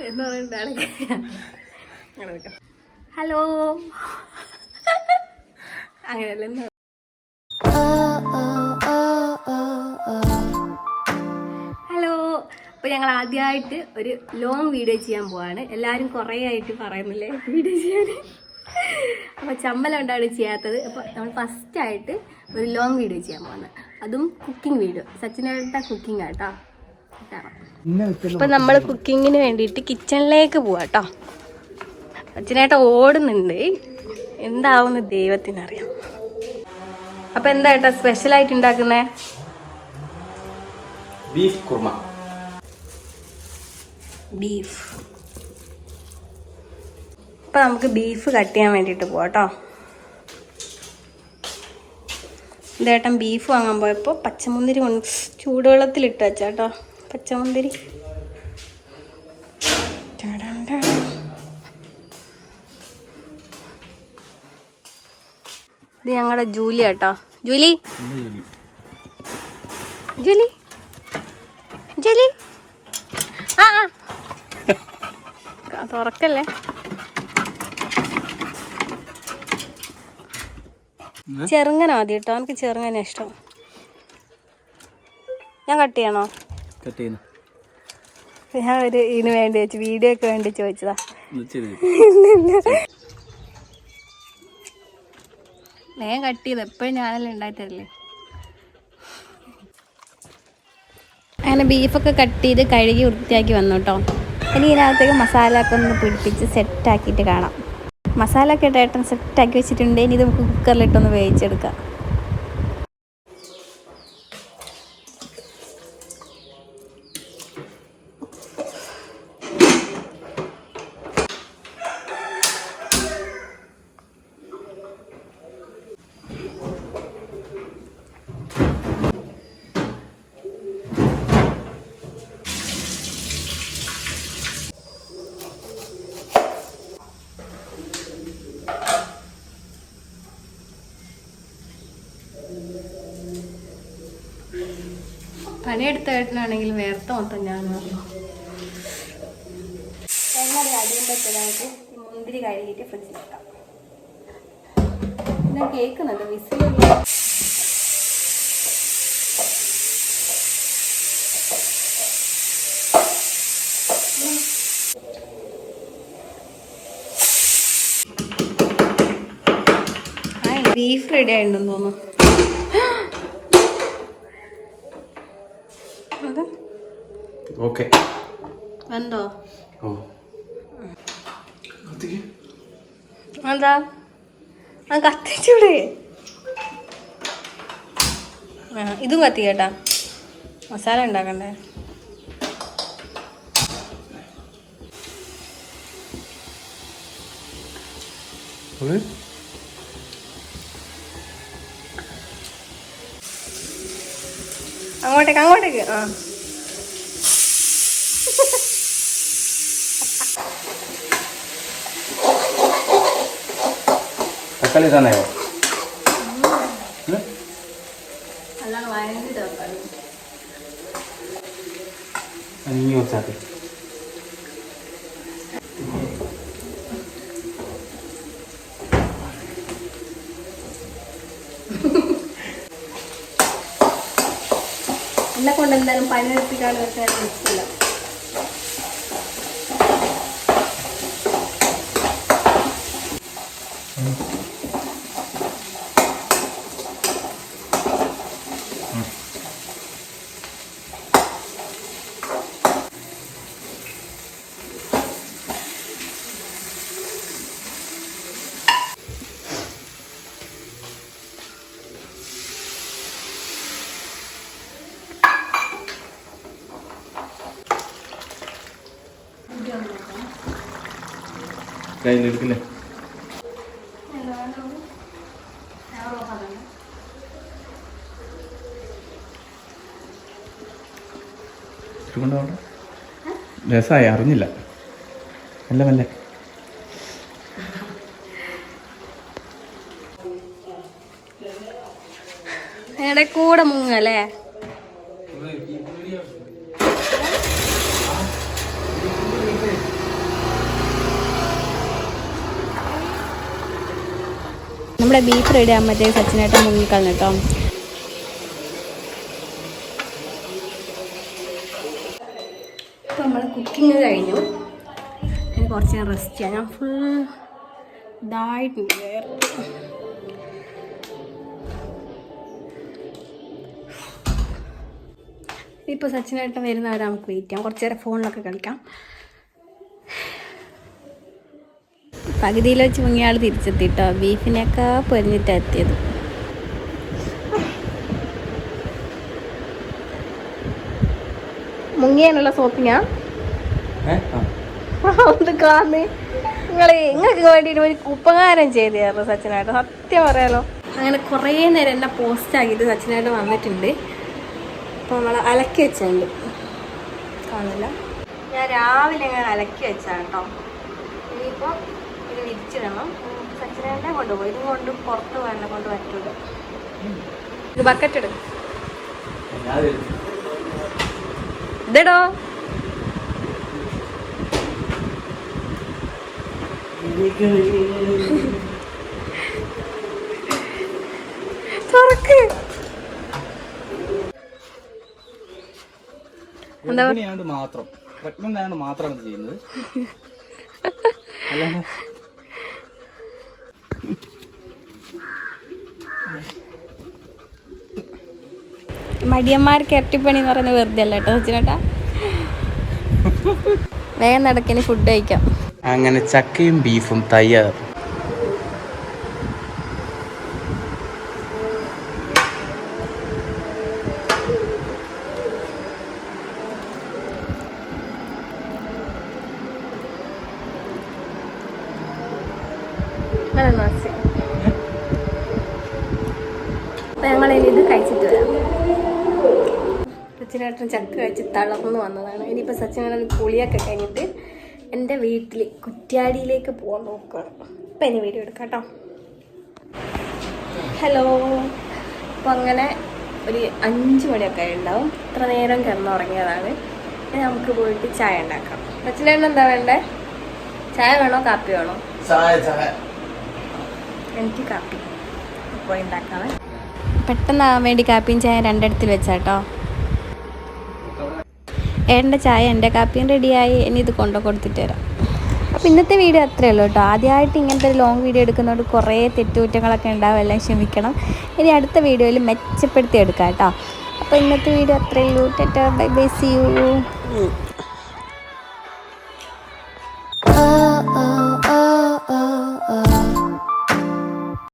എന്ന് പറയുന്നതാണ്. ഹലോ അങ്ങനെയല്ല. ഹലോ, അപ്പോൾ ഞങ്ങൾ ആദ്യമായിട്ട് ഒരു ലോങ് വീഡിയോ ചെയ്യാൻ പോവാണ്. എല്ലാവരും കുറേ ആയിട്ട് പറയുന്നില്ലേ വീഡിയോ ചെയ്യാൻ. അപ്പോൾ ചമ്മലം കൊണ്ടാണ് ചെയ്യാത്തത്. അപ്പോൾ നമ്മൾ ഫസ്റ്റായിട്ട് ഒരു ലോങ് വീഡിയോ ചെയ്യാൻ പോകുന്നത്, അതും കുക്കിംഗ് വീഡിയോ. സച്ചിനേട്ട കുക്കിംഗ് ആട്ടോ. അപ്പം നമ്മൾ കുക്കിങ്ങിന് വേണ്ടിയിട്ട് കിച്ചണിലേക്ക് പോവാം കേട്ടോ. സച്ചിനേട്ട ഓടുന്നുണ്ട്, എന്താവുമെന്ന് ദൈവത്തിനറിയാം. അപ്പം എന്താ ഏട്ടാ സ്പെഷ്യലായിട്ട് ഉണ്ടാക്കുന്നേ? ബീഫ് കുർമ. ബീഫ്. അപ്പം നമുക്ക് ബീഫ് കട്ട് ചെയ്യാൻ വേണ്ടിയിട്ട് പോവാം കേട്ടോ. ഇതേട്ടൻ ബീഫ് വാങ്ങാൻ പോയപ്പോൾ പച്ചമുന്തിരി കൊണ്ട് ചൂടുവെള്ളത്തിലിട്ട് വെച്ചാട്ടോ. പച്ചമുന്തിരി ഇത് ഞങ്ങളുടെ ജൂലി കേട്ടോ. ജൂലി ജൂലി ജൂലി ആ തുറക്കല്ലേ. ചെറുങ്ങനെ മതി കേട്ടോ, എനിക്ക് ചെറുങ്ങനെ ഇഷ്ടം. ഞാൻ കട്ട് ചെയ്യണോ? ഞാൻ ഒരു ഇതിന് വേണ്ടി വെച്ചു, വീഡിയോ ഒക്കെ വേണ്ടി ചോദിച്ചതാ. ഞാൻ കട്ട് ചെയ്ത് എപ്പോഴും ഞാനല്ലേ ഉണ്ടായിട്ടല്ലേ. അങ്ങനെ ബീഫൊക്കെ കട്ട് ചെയ്ത് കഴുകി വൃത്തിയാക്കി വന്നു കേട്ടോ. ഇനി ഇതിനകത്തേക്ക് മസാല ഒക്കെ ഒന്ന് പിടിപ്പിച്ച് സെറ്റാക്കിയിട്ട് കാണാം. മസാല ഒക്കെ ഇട്ടേട്ടൻ സെറ്റാക്കി വെച്ചിട്ടുണ്ട്. ഇനി ഇത് നമുക്ക് കുക്കറിലിട്ടൊന്ന് വേവിച്ചെടുക്കാം. പണിയെടുത്ത ഏട്ടനാണെങ്കിൽ വേർത്ത മൊത്തം ഞാൻ എങ്ങനെ അടിയുമ്പോഴത്തേക്ക് മുന്തിരി കഴുകിയിട്ട് ഫ്രിഡ്ജിൽ വെക്കാം. ഞാൻ കേൾക്കുന്നുണ്ട് വിസിൽ. ബീഫ് റെഡി ആയിട്ടുണ്ടെന്ന് തോന്നുന്നു. ഓക്കെ എന്തോ എന്താ കത്തിച്ചൂടെ? ഇതും കത്തി കേട്ടാ, മസാല ഉണ്ടാക്കണ്ടേ. അങ്ങോട്ടേക്ക് അങ്ങോട്ടേക്ക്. ആ തക്കാളി തന്നെ അല്ലാതെ വയനാട് തക്കാളി നീ വെച്ചാൽ എന്നെ കൊണ്ട് എന്തായാലും പനി നിർത്തിക്കാണ്ട് വെച്ചാൽ ഇഷ്ടമില്ല. കയ്യിലെടുക്കില്ലേ? രസമായി അറിഞ്ഞില്ല. മെല്ലെ മെല്ലെ കൂടെ മുങ്ങല്ലേ. നമ്മുടെ ബീഫ് റെഡി ആകുമ്പോഴത്തേക്ക് സച്ചിനായിട്ട് മുങ്ങിക്കളഞ്ഞു കേട്ടോ. ഇപ്പം നമ്മൾ കുക്കിങ് കഴിഞ്ഞു. എനിക്ക് കുറച്ച് നേരം റെസ്റ്റ് ചെയ്യാം. ഞാൻ ഫുൾ ഇതായിട്ടുണ്ട്. ഇപ്പോൾ സച്ചിനായിട്ട് വരുന്നവരെ നമുക്ക് വെയിറ്റ് ചെയ്യാം. കുറച്ച് നേരം ഫോണിലൊക്കെ കളിക്കാം. പകുതിയിൽ വെച്ച് മുങ്ങിയാൾ തിരിച്ചെത്തിട്ടോ. ബീഫിനെയൊക്കെ പൊരിഞ്ഞിട്ടാണ് എത്തിയത്. മുങ്ങിയാനുള്ള സോപ്പിങ്ങാ നിങ്ങൾക്ക് വേണ്ടിയിട്ട് ഒരു ഉപകാരം ചെയ്തായിരുന്നു സച്ചിനായിട്ട്, സത്യം പറയാലോ. അങ്ങനെ കുറേ നേരം എന്നെ പോസ്റ്റ് ആക്കിയിട്ട് സച്ചിനായിട്ട് വന്നിട്ടുണ്ട്. അപ്പോൾ നമ്മൾ അലക്കി വെച്ചുണ്ട്, കാണില്ല. ഞാൻ രാവിലെ ഞാൻ അലക്കി വെച്ചാണ് കേട്ടോ. ഇനിയിപ്പോൾ ഇത് വിരിച്ചിടണം. സച്ചിനായിട്ടെ കൊണ്ടുപോയി. ഇത് കൊണ്ട് പുറത്ത് പോകാൻ കൊണ്ട് പറ്റൂല. ഇത് ബക്കറ്റ് എടുക്കും. ഇതടോ തുറക്ക്. മാത്രം പ്രഗ്നന്റ് മാത്രമാണ് ചെയ്യുന്നത്. മടിയന്മാർക്ക് ഇരട്ടിപ്പണി എന്ന് പറയുന്നത് വെറുതെ അല്ല കേട്ടോ സച്ചിനേട്ടാ. വേഗം നടക്കിന് ഫുഡ് കഴിക്കാം. അങ്ങനെ ചക്കയും ബീഫും തയ്യാർ. അപ്പം ഞങ്ങളിനി ഇത് കഴിച്ചിട്ട് വരാം. സച്ചിനേട്ടൻ ചക്ക കഴിച്ച് തളർന്നു വന്നതാണ്. ഇനിയിപ്പോൾ സച്ചിനേട്ടൻ കുളിയൊക്കെ കഴിഞ്ഞിട്ട് എൻ്റെ വീട്ടിൽ കുറ്റ്യാടിയിലേക്ക് പോകാൻ നോക്കുകയാണ്. അപ്പം ഇനി വീഡിയോ എടുക്കാം കേട്ടോ. ഹലോ. അപ്പോൾ അങ്ങനെ ഒരു 5 മണിയൊക്കെ ഉണ്ടാവും. ഇത്ര നേരം കിടന്നുറങ്ങിയതാണ്. ഇനി നമുക്ക് പോയിട്ട് ചായ ഉണ്ടാക്കാം. സച്ചിനേട്ടൻ എന്താ വേണ്ടേ? ചായ വേണോ കാപ്പി വേണോ? എനിക്ക് കാപ്പി. പോയി ഉണ്ടാക്കാമേ. പെട്ടെന്നാകാൻ വേണ്ടി കാപ്പിയും ചായ രണ്ടിടത്തിൽ വെച്ചാട്ടോ. ഏട്ടൻ്റെ ചായ എൻ്റെ കാപ്പിയും റെഡിയായി. ഇനി ഇത് കൊടുത്തിട്ട് വരാം. അപ്പോൾ ഇന്നത്തെ വീഡിയോ അത്രയേ ഉള്ളൂ കേട്ടോ. ആദ്യമായിട്ട് ഇങ്ങനത്തെ ഒരു ലോങ് വീഡിയോ എടുക്കുന്നതുകൊണ്ട് കുറേ തെറ്റുകുറ്റങ്ങളൊക്കെ ഉണ്ടാവും. എല്ലാം ക്ഷമിക്കണം. ഇനി അടുത്ത വീഡിയോയിൽ മെച്ചപ്പെടുത്തി എടുക്കാം കേട്ടോ. അപ്പോൾ ഇന്നത്തെ വീഡിയോ അത്രയേ ഉള്ളൂ. Tata bye bye, see U.